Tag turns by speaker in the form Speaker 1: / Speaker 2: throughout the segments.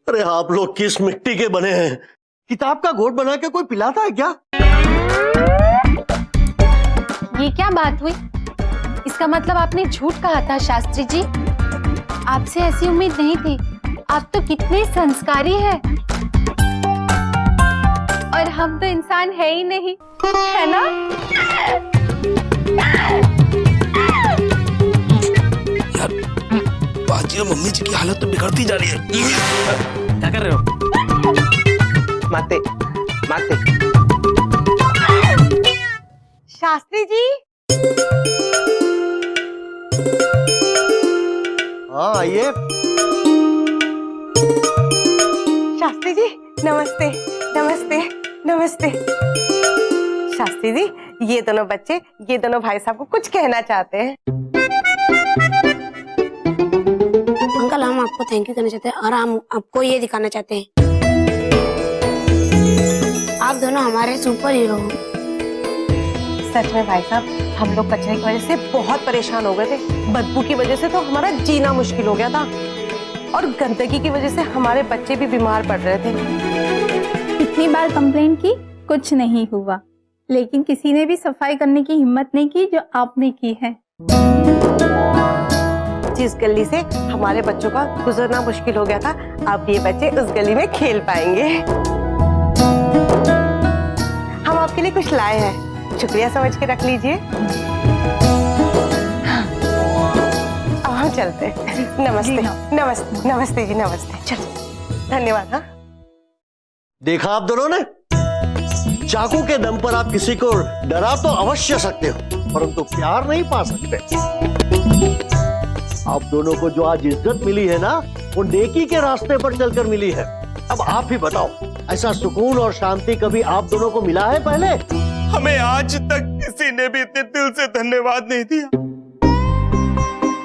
Speaker 1: अरे आप लोग किस मिट्टी के बने हैं? किताब का घोट बना के कोई पिलाता है क्या?
Speaker 2: ये क्या बात हुई? इसका मतलब आपने झूठ कहा था शास्त्री जी। आपसे ऐसी उम्मीद नहीं थी। आप तो कितने संस्कारी हैं। और हम तो इंसान है ही नहीं, है ना?
Speaker 3: यार बाजी और मम्मी जी की हालत तो बिगड़ती जा रही है। क्या कर रहे हो?
Speaker 4: माते माते।
Speaker 2: शास्त्री जी।
Speaker 1: हाँ आइए।
Speaker 4: शास्त्री जी नमस्ते नमस्ते नमस्ते। शास्त्री जी ये दोनों बच्चे, ये दोनों भाई साहब को कुछ कहना चाहते हैं।
Speaker 5: अंकल हम आपको थैंक यू कहना चाहते हैं और हम आपको ये दिखाना चाहते हैं आप दोनों हमारे सुपर हीरो हो।
Speaker 4: सच में भाई साहब, हम लोग कचरे की वजह से बहुत परेशान हो गए थे। बदबू की वजह से तो हमारा जीना मुश्किल हो गया था और गंदगी की वजह से हमारे बच्चे भी बीमार पड़ रहे थे।
Speaker 6: इतनी बार कंप्लेंट की, कुछ नहीं हुआ, लेकिन किसी ने भी सफाई करने की हिम्मत नहीं की जो आपने की है।
Speaker 4: जिस गली से हमारे बच्चों का गुजरना मुश्किल हो गया था, अब ये बच्चे उस गली में खेल पाएंगे। हम आपके लिए कुछ लाए हैं, शुक्रिया समझ के रख लीजिए। अब हम चलते हैं। नमस्ते नमस्ते नमस्ते जी नमस्ते। चलो धन्यवाद। हाँ
Speaker 1: देखा आप दोनों ने, चाकू के दम पर आप किसी को डरा तो अवश्य सकते हो, परंतु प्यार नहीं पा सकते। आप दोनों को जो आज इज्जत मिली है ना, वो नेकी के रास्ते पर चलकर मिली है। अब आप ही बताओ, ऐसा सुकून और शांति कभी आप दोनों को मिला है पहले?
Speaker 3: हमें आज तक किसी ने भी इतने दिल से धन्यवाद नहीं दिया।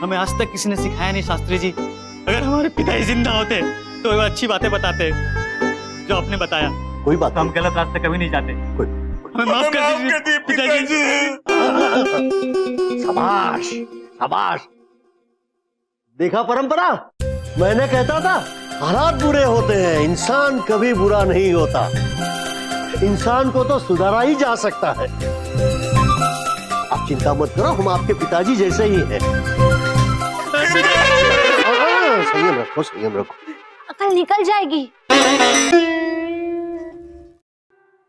Speaker 7: हमें आज तक किसी ने सिखाया नहीं शास्त्री जी। अगर हमारे पिताजी जिंदा होते तो वो अच्छी बातें बताते जो आपने बताया।
Speaker 1: कोई बात
Speaker 7: तो हम गलत रास्ते कभी नहीं जाते। हमें माफ कर दीजिए पिताजी।
Speaker 1: शाबाश शाबाश। देखा परंपरा, मैंने कहता था हालात बुरे होते हैं, इंसान कभी बुरा नहीं होता। इंसान को तो सुधारा ही जा सकता है। आप चिंता मत करो, हम आपके पिताजी जैसे ही हैं। संयम रखो संयम रखो।
Speaker 2: अकल निकल जाएगी।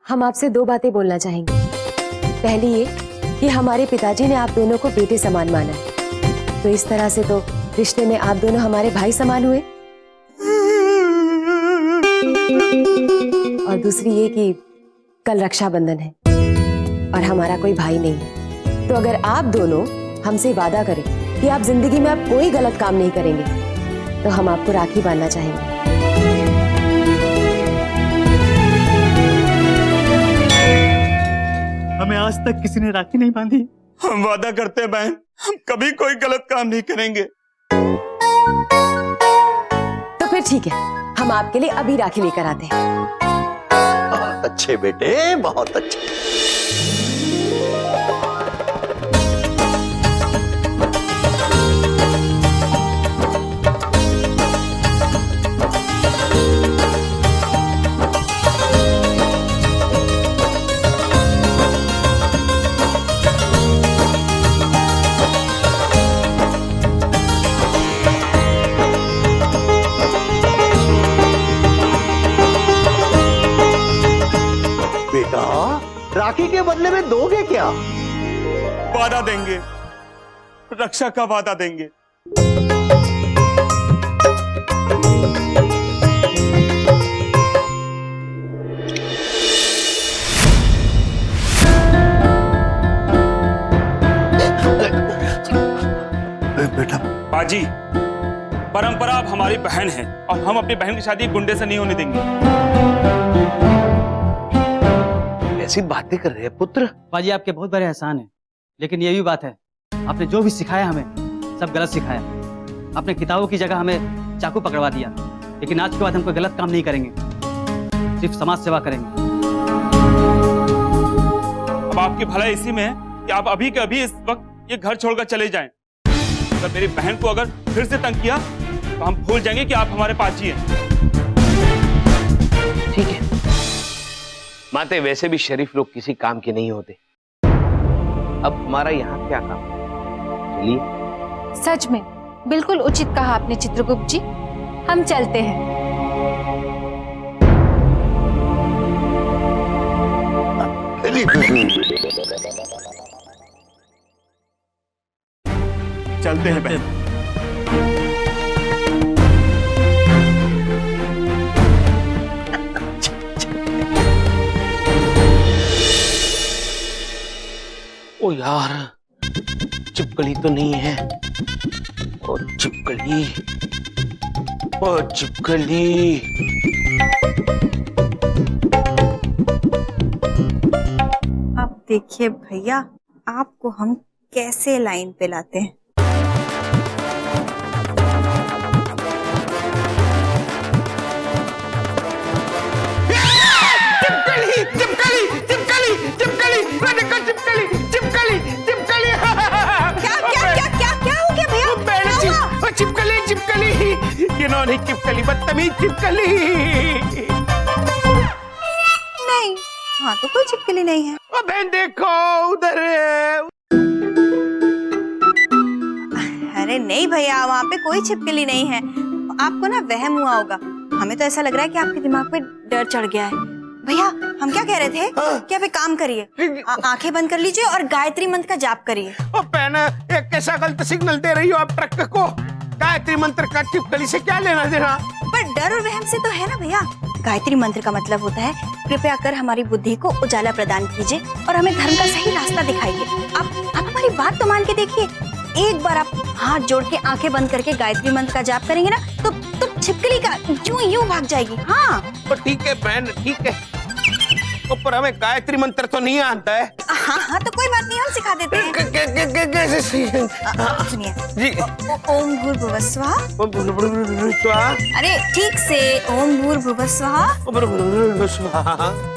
Speaker 8: हम आपसे दो बातें बोलना चाहेंगे। पहली ये कि हमारे पिताजी ने आप दोनों को बेटे समान माना है, तो इस तरह से तो रिश्ते में आप दोनों हमारे भाई समान हुए। और दूसरी ये कि कल रक्षाबंधन है और हमारा कोई भाई नहीं है, तो अगर आप दोनों हमसे वादा करें कि आप जिंदगी में अब कोई गलत काम नहीं करेंगे, तो हम आपको राखी बांधना चाहेंगे।
Speaker 7: हमें आज तक किसी ने राखी नहीं बांधी।
Speaker 3: हम वादा करते हैं बहन, हम कभी कोई गलत काम नहीं करेंगे।
Speaker 8: तो फिर ठीक है, हम आपके लिए अभी राखी लेकर आते हैं।
Speaker 1: बहुत अच्छे बेटे, बहुत अच्छे। राखी के बदले में दोगे क्या?
Speaker 3: वादा देंगे, रक्षा का वादा देंगे।
Speaker 1: बेटा
Speaker 3: बाजी, परंपरा अब हमारी बहन है और हम अपनी बहन की शादी एक गुंडे से नहीं होने देंगे।
Speaker 1: ऐसी बातें कर रहे हैं पुत्र।
Speaker 7: बाजी आपके बहुत बड़े एहसान है, लेकिन ये भी बात है, आपने जो भी सिखाया हमें सब गलत सिखाया। आपने किताबों की जगह हमें चाकू पकड़वा दिया, लेकिन आज के बाद हम कोई गलत काम नहीं करेंगे, सिर्फ समाज सेवा करेंगे।
Speaker 3: अब आपकी भलाई इसी में है कि आप अभी के अभी इस वक्त ये घर छोड़कर चले जाएं। अगर मेरी बहन को अगर फिर से तंग किया तो हम भूल जाएंगे कि आप हमारे पास ही हैं। माते वैसे भी शरीफ लोग किसी काम के नहीं होते। अब हमारा यहाँ क्या काम? चलिए।
Speaker 2: सच में बिल्कुल उचित कहा आपने चित्रगुप्त जी, हम चलते हैं।
Speaker 1: चलते हैं बहन।
Speaker 3: ओ यार, चिपकली तो नहीं है। ओ चिपकली, ओ चिपकली।
Speaker 9: अब देखिए भैया, आपको हम कैसे लाइन पे लाते हैं।
Speaker 3: चिपकली, चिपकली, चिपकली, चिपकली, मैंने कहा चिपकली, चिपकली, चिपकली।
Speaker 9: क्या क्या क्या क्या क्या हो गया भैया? क्या हुआ?
Speaker 3: चिपकली, चिपकली, ये नॉन चिपकली, बदतमीज चिपकली।
Speaker 9: नहीं, हाँ तो कोई छिपकली नहीं है।
Speaker 3: ओ बहन देखो उधर है।
Speaker 9: अरे नहीं भैया, वहाँ पे कोई छिपकली नहीं है। आपको ना वहम हुआ होगा। हमें तो ऐसा लग रहा है कि आपके दिमाग पे डर चढ़ गया है। भैया हम क्या कह रहे थे कि आप एक काम करिए, आंखें बंद कर लीजिए और गायत्री मंत्र का जाप करिए।
Speaker 3: ओ बहन, एक कैसा गलत सिग्नल दे रही हो आप ट्रक को? गायत्री मंत्र का चिपकली से क्या लेना देना?
Speaker 9: पर डर और वहम से तो है ना भैया। गायत्री मंत्र का मतलब होता है कृपया कर हमारी बुद्धि को उजाला प्रदान कीजिए और हमें धर्म का सही रास्ता दिखाइए। आप हमारी बात तो मान के देखिए। एक बार आप हाथ जोड़ के आंखें बंद करके गायत्री मंत्र का जाप करेंगे ना तो छिपकली का यूं भाग जाएगी। हाँ
Speaker 3: तो ठीक है बहन, ठीक है। पर हमें गायत्री मंत्र तो नहीं आता है।
Speaker 9: हाँ हाँ तो कोई बात नहीं, हम सिखा देते हैं।
Speaker 3: कैसे?
Speaker 9: सुनिए
Speaker 3: जी।
Speaker 9: ओम भूर्भुवः स्वः। अरे ठीक से ओम भूर्भुवः स्वः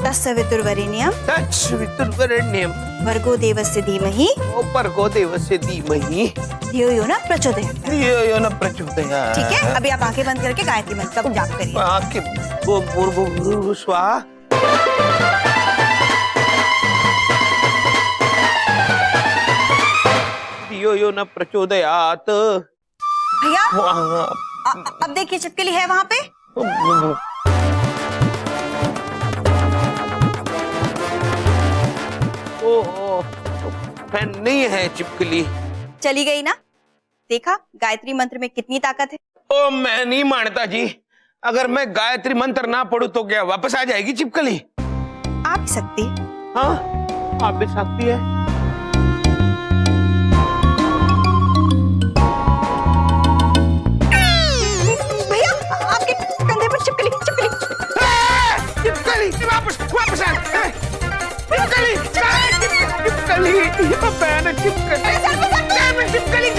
Speaker 9: तत्सवितुर्वरेण्यं भर्गो देवस्य धीमहि धियो यो न प्रचोदयात्। ठीक है, अभी आप आंखें बंद करके गायत्री मंत्र का जाप करिए।
Speaker 3: यो न प्रचोदयात्।
Speaker 9: भैया अब देखिए छिपकली है वहाँ पे।
Speaker 3: नहीं है चिपकली।
Speaker 9: चली गई ना? देखा गायत्री मंत्र में कितनी ताकत है।
Speaker 3: ओ मैं नहीं मानता जी। अगर मैं गायत्री मंत्र ना पढ़ूं तो क्या वापस आ जाएगी चिपकली?
Speaker 9: आप सकती।
Speaker 3: हाँ आप भी सकती है।
Speaker 9: भैया आपके कंधे पर छिपकली छिपकली
Speaker 3: चिपकली वापस वापस आ। चिपकली चिपकली चिपकली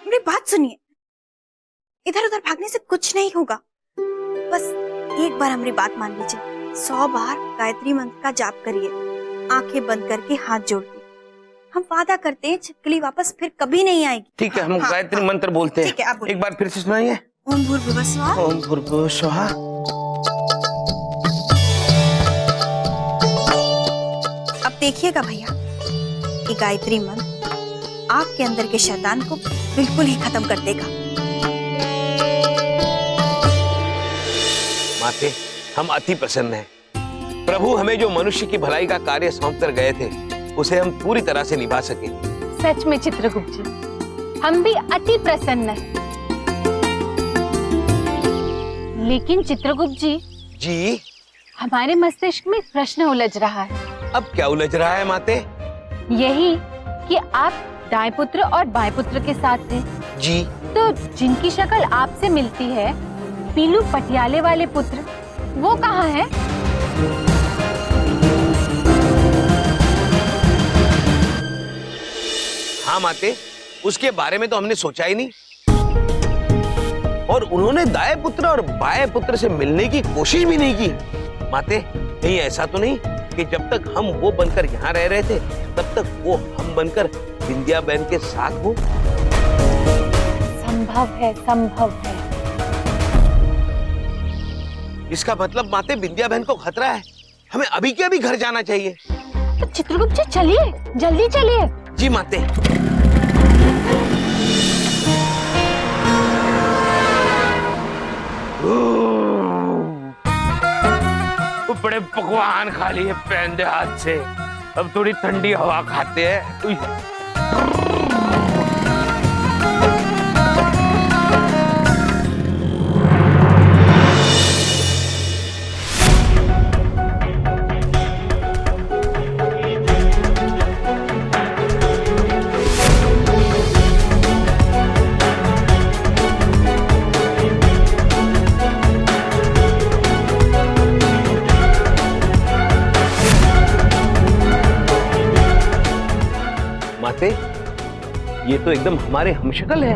Speaker 9: मेरी बात सुनिए, इधर उधर भागने से कुछ नहीं होगा। बस एक बार हमारी बात मान लीजिए। 100 बार गायत्री मंत्र का जाप करिए, आंखें बंद करके हाथ जोड़ के। हम वादा करते हैं छिपकली वापस फिर कभी नहीं आएगी।
Speaker 3: ठीक है, हम गायत्री मंत्र बोलते हैं।
Speaker 9: ठीक है, आप बोलिए।
Speaker 3: एक बार फिर से सुनाइए।
Speaker 9: ओम भूर्भुवः स्वः।
Speaker 3: ओम भूर्भुवः स्वः।
Speaker 9: अब देखिएगा भैया, ये गायत्री मंत्र आपके अंदर के शैतान को बिल्कुल ही खत्म कर देगा।
Speaker 3: माते, हम अति प्रसन्न हैं। प्रभु हमें जो मनुष्य की भलाई का कार्य सौंप कर गए थे उसे हम पूरी तरह से निभा सके।
Speaker 2: सच में चित्रगुप्त जी, हम भी अति प्रसन्न हैं। लेकिन चित्रगुप्त जी, हमारे मस्तिष्क में एक प्रश्न उलझ रहा है।
Speaker 3: अब क्या उलझ रहा है माते?
Speaker 2: यही कि आप दाएं पुत्र और बाएं पुत्र के साथ थे
Speaker 3: जी।
Speaker 2: तो जिनकी शक्ल आपसे मिलती है, पीलू पटियाले वाले पुत्र, वो कहाँ है?
Speaker 3: हाँ माते, उसके बारे में तो हमने सोचा ही नहीं। और उन्होंने दाएं पुत्र और बाएं पुत्र से मिलने की कोशिश भी नहीं की। माते, कहीं ऐसा तो नहीं कि जब तक हम वो बनकर यहाँ रह रहे थे तब तक वो हम बनकर विंध्या बहन के साथ हो?
Speaker 2: संभव है, संभव है।
Speaker 3: इसका मतलब माते विंध्या बहन को खतरा है, हमें अभी के अभी घर जाना चाहिए।
Speaker 2: तो चित्रगुप्त जी चलिए, जल्दी चलिए।
Speaker 3: जी माते। बड़े पकवान खा लिए पहनदे हाथ से, अब थोड़ी ठंडी हवा खाते हैं। माते, ये तो एकदम हमारे हमशक्ल है।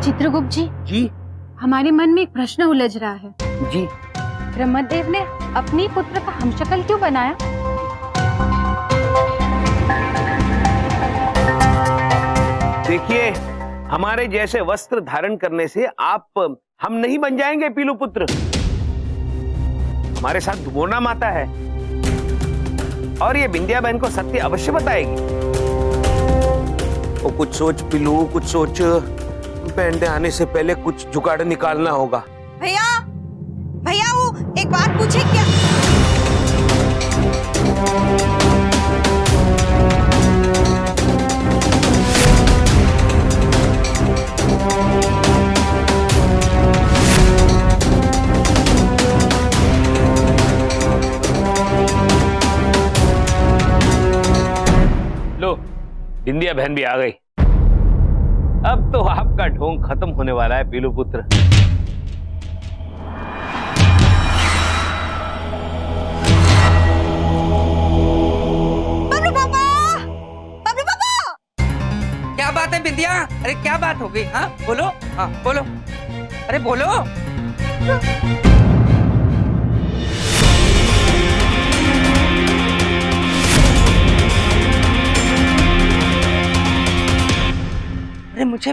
Speaker 2: चित्रगुप्त जी,
Speaker 3: जी
Speaker 2: हमारे मन में एक प्रश्न उलझ रहा है।
Speaker 3: जी।
Speaker 2: ब्रह्मदेव ने अपनी पुत्र का हमशक्ल क्यों बनाया?
Speaker 3: देखिए, हमारे जैसे वस्त्र धारण करने से हम नहीं बन जाएंगे पीलू पुत्र। हमारे साथ दुमोना माता है और ये विंध्या बहन को सत्य अवश्य बताएगी। वो कुछ सोच पीलू, कुछ सोच। पहनने आने से पहले कुछ जुगाड़ निकालना होगा।
Speaker 9: भैया, भैया वो एक बात पूछे क्या?
Speaker 3: लो, विंध्या बहन भी आ गई। अब तो आपका ढोंग खत्म होने वाला है पीलू पुत्र।
Speaker 9: बबलू पापा, बबलू पापा।
Speaker 10: क्या बात है विंध्या? अरे क्या बात हो गई? हाँ बोलो, हाँ बोलो, अरे बोलो। अरे मुझे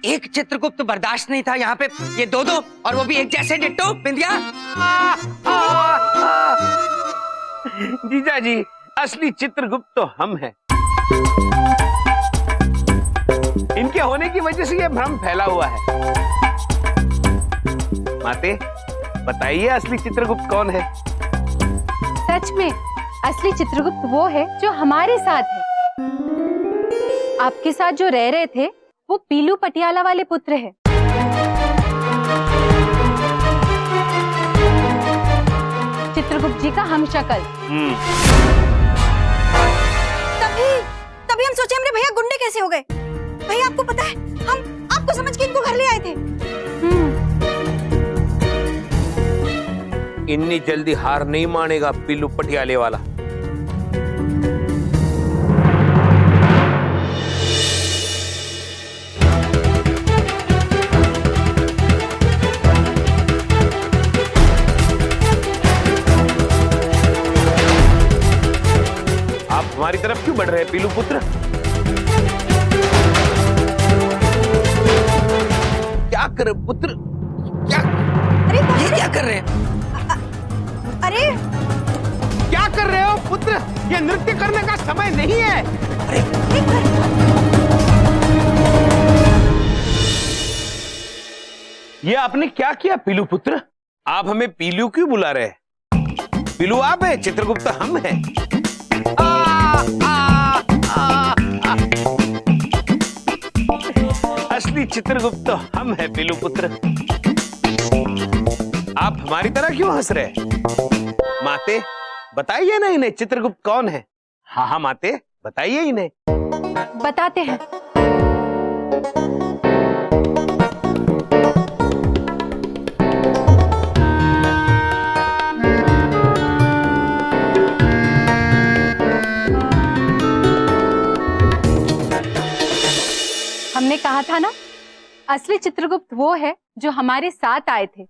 Speaker 10: एक चित्रगुप्त बर्दाश्त नहीं था यहाँ पे, ये दो और वो भी एक जैसे डिट्टो। विंध्या,
Speaker 3: जीजा जी, असली चित्रगुप्त तो हम हैं। इनके होने की वजह से ये भ्रम फैला हुआ है। माते, बताइए असली चित्रगुप्त कौन है?
Speaker 2: सच में असली चित्रगुप्त वो है जो हमारे साथ है। आपके साथ जो रह रहे थे वो पीलू पटियाला वाले पुत्र है। चित्रगुप्त जी का हमशक्ल।
Speaker 9: तभी हम सोचे हमारे भैया गुंडे कैसे हो गए। भैया आपको पता है, हम आपको समझ के इनको घर ले आए थे।
Speaker 3: इतनी जल्दी हार नहीं मानेगा पीलू पटियाले वाला। आप हमारी तरफ क्यों बढ़ रहे हैं पीलू पुत्र? क्या कर पुत्र, क्या?
Speaker 9: अरे
Speaker 10: ये क्या कर रहे हैं?
Speaker 9: अरे
Speaker 3: क्या कर रहे हो पुत्र? ये नृत्य करने का समय नहीं है।
Speaker 10: अरे
Speaker 3: ये आपने क्या किया पीलू पुत्र? आप हमें पीलू क्यों बुला रहे हैं? पीलू आप है, चित्रगुप्त हम हैं। असली चित्रगुप्त हम हैं पीलू पुत्र। आप हमारी तरह क्यों हंस रहे हैं? माते, बताइए ना इन्हें चित्रगुप्त कौन है। हाँ हाँ माते, बताइए इन्हें।
Speaker 2: बताते हैं। हमने कहा था ना, असली चित्रगुप्त वो है जो हमारे साथ आए थे।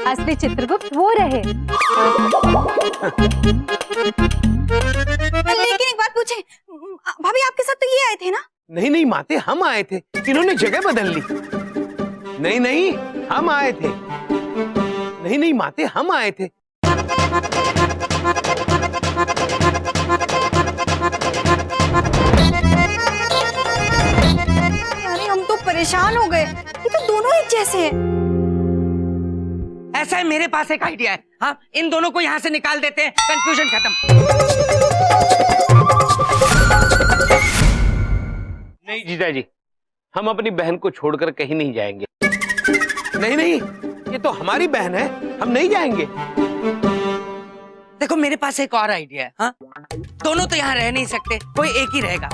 Speaker 2: असली चित्रगुप्त वो रहे।
Speaker 9: लेकिन एक बात पूछे, भाभी आपके साथ तो ये आए थे ना?
Speaker 3: नहीं नहीं माते, हम आए थे। इन्होंने जगह बदल ली। नहीं नहीं, हम आए थे। नहीं नहीं माते, हम आए थे।
Speaker 9: यानी हम तो परेशान हो गए, ये तो दोनों एक जैसे हैं।
Speaker 10: ऐसा है, मेरे पास एक आइडिया है। हाँ, इन दोनों को यहाँ से निकाल देते हैं, कंफ्यूजन खत्म।
Speaker 3: नहीं जीजा जी, हम अपनी बहन को छोड़कर कहीं नहीं जाएंगे। नहीं नहीं, ये तो हमारी बहन है, हम नहीं जाएंगे।
Speaker 10: देखो मेरे पास एक और आइडिया है। हाँ, दोनों तो यहाँ रह नहीं सकते, कोई एक ही रहेगा।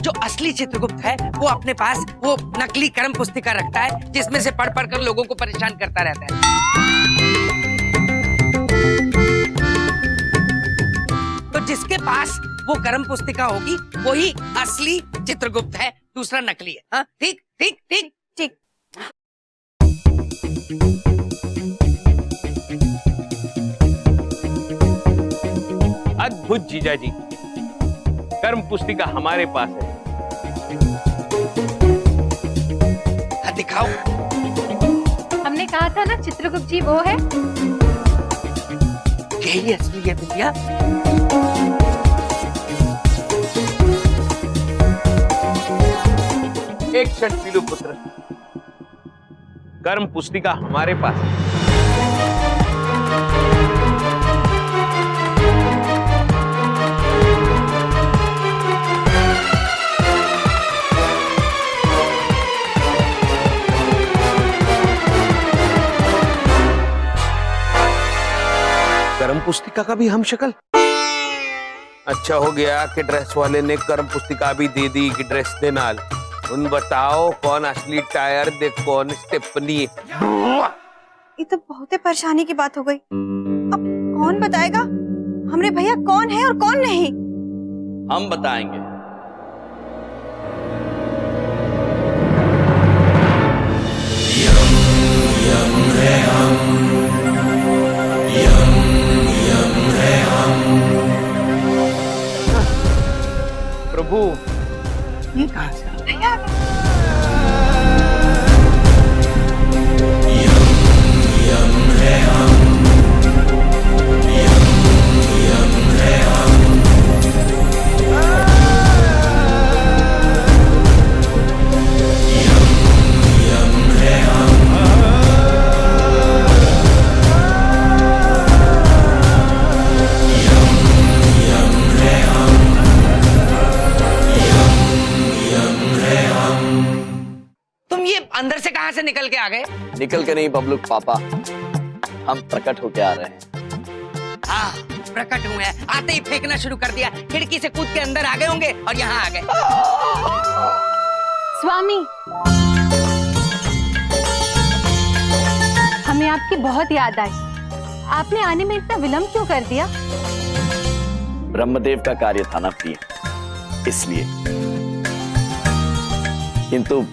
Speaker 10: जो असली चित्रगुप्त है वो अपने पास वो नकली कर्म पुस्तिका रखता है, जिसमें से पढ़ पढ़ कर लोगों को परेशान करता रहता है। तो जिसके पास वो कर्म पुस्तिका होगी वही असली चित्रगुप्त है, दूसरा नकली है। हाँ, ठीक ठीक ठीक
Speaker 9: ठीक।
Speaker 3: अद्भुत जीजा जी, कर्म पुस्तिका हमारे पास है।
Speaker 10: हाँ, दिखाओ।
Speaker 2: हमने कहा था ना चित्रगुप्त जी वो है।
Speaker 10: यही असली है बिटिया।
Speaker 3: एक क्षण पीलू पुत्र, कर्म पुस्तिका हमारे पास है। कर्म पुस्तिका का भी हम शक्ल। अच्छा हो गया कि ड्रेस वाले ने कर्म पुस्तिका भी दे दी कि ड्रेस दे नाल। उन बताओ कौन असली टायर दे कौन स्टेपनी।
Speaker 9: ये तो बहुत ही परेशानी की बात हो गई। अब कौन बताएगा हमरे भैया कौन है और कौन नहीं?
Speaker 11: हम बताएंगे।
Speaker 3: प्रभु,
Speaker 10: ये कहाँ से? अंदर से कहां से निकल के आ गए?
Speaker 11: निकल के नहीं बबलू पापा, हम प्रकट होके आ रहे हैं।
Speaker 10: हाँ, प्रकट हुए हैं। आते ही फेंकना शुरू कर दिया, खिड़की से कूद के अंदर आ गए होंगे और यहाँ आ गए।
Speaker 2: स्वामी, हमें आपकी बहुत याद आई। आपने आने में इतना विलंब क्यों कर दिया?
Speaker 11: ब्रह्मदेव का कार्य था ना प्रिय, इसलिए। किंतु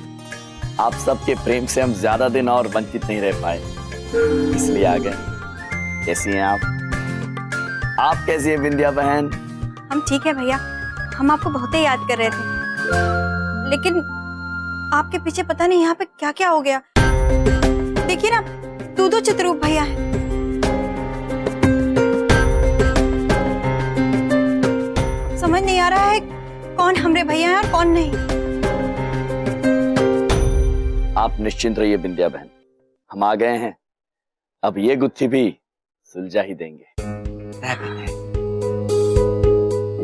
Speaker 11: आप सबके प्रेम से हम ज्यादा दिन और वंचित नहीं रह पाए, इसलिए आ गए। कैसी हैं आप? आप कैसी हैं विंध्या बहन?
Speaker 9: हम ठीक है भैया, हम आपको बहुत ही याद कर रहे थे, लेकिन आपके पीछे पता नहीं यहाँ पे क्या क्या हो गया। देखिए ना, दो चित्ररूप भैया हैं। समझ नहीं आ रहा है कौन हमरे भैया हैं और कौन नहीं।
Speaker 11: आप निश्चिंत रहिए विंध्या बहन, हम आ गए हैं। अब ये गुत्थी भी सुलझा ही देंगे।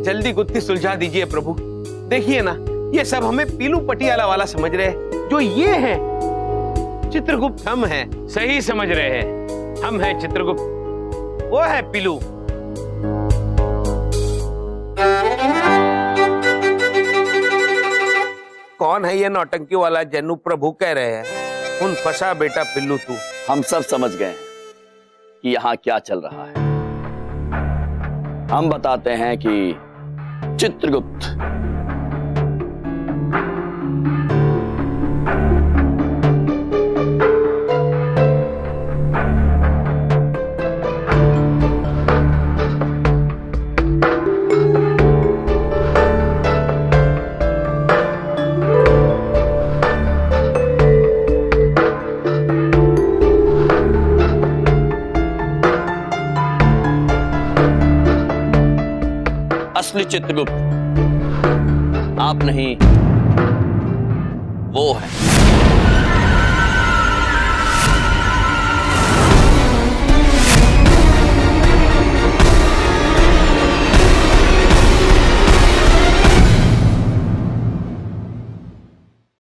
Speaker 3: जल्दी गुत्थी सुलझा दीजिए प्रभु। देखिए ना, ये सब हमें पीलू पटियाला वाला समझ रहे हैं। जो ये है चित्रगुप्त हम हैं, सही समझ रहे हैं। हम हैं चित्रगुप्त, वो है पीलू। कौन है ये नौटंकी वाला जन्नू प्रभु कह रहे हैं? उन फंसा बेटा पिल्लू तू।
Speaker 11: हम सब समझ गए हैं कि यहाँ क्या चल रहा है। हम बताते हैं कि चित्रगुप्त असली चित्रगुप्त आप नहीं, वो है।